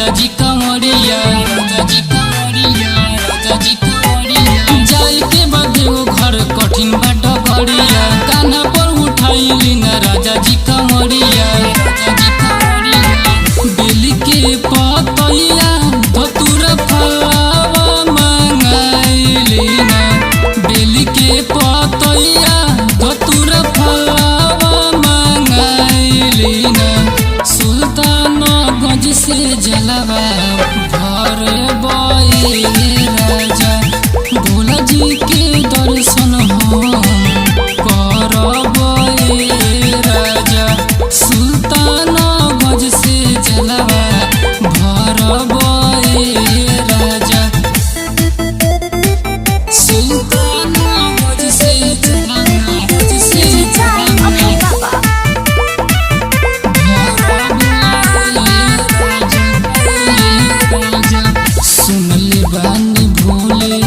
राजा जी कंवरिया, राजा जी कंवरिया, राजा जी कंवरिया। जाए के बाद वो घर कठिन बाट घड़िया, कान्हा पर उठाइली न राजा जी कंवरिया, राजा जी कंवरिया। बेली के पतैया धतूरा फलावा मंगाइली न, बेली के पतैया धतूरा फलावा मंगाइली न। सुल्तानगंज से जलवा भर बई राजा, भोला जी के दर्शन हम करब राजा। सुल्तानगंज से जलवा भरब राजा, सुल्तानगंज से जलवा से सुनले बानी भोले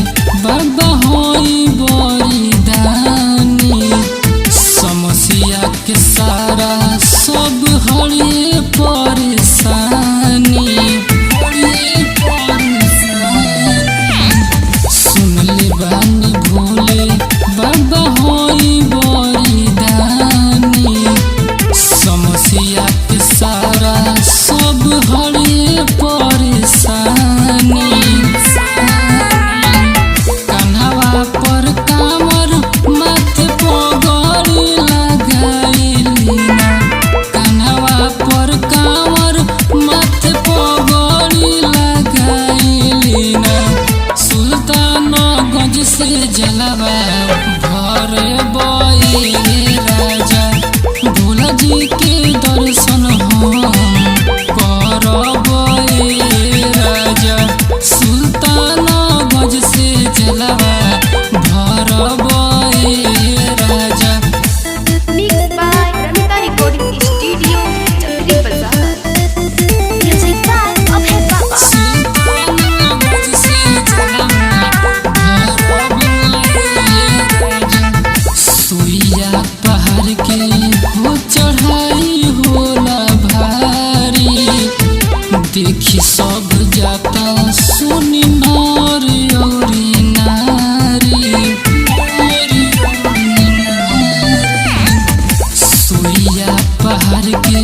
बाबा होई बड़ी दानी, समस्या के सारा सब हरिए परेशानी, हरिए परेशानी। सुनले बानी भोले बाबा होई बड़ी दानी, समस्या के सारा सब हरिए परेशानी। कान्हवा पर कांवर माथे पगड़ी लगाइली ना, कान्हवा पर कांवर माथे पगड़ी लगाइली ना। सुल्तानगंज से जलवा भर बई राजा, भोला जी के दर्शन हम करब राजा। सुल्तानगंज से जलवा भरब राजा। Mixed by Ramita Recording Studio, Chakri Bazaar. Music by Abhay Baba. Sultanganj से जलवा भरब राजा। सुइया पहाड़ के हो चढ़ाई होला भारी, देखी सब जाता सुनी नर औरी नारी। सुइया पहाड़ के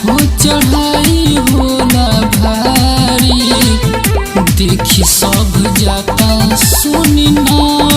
हो चढ़ाई होला भारी, देखी सब जाता सुनी नर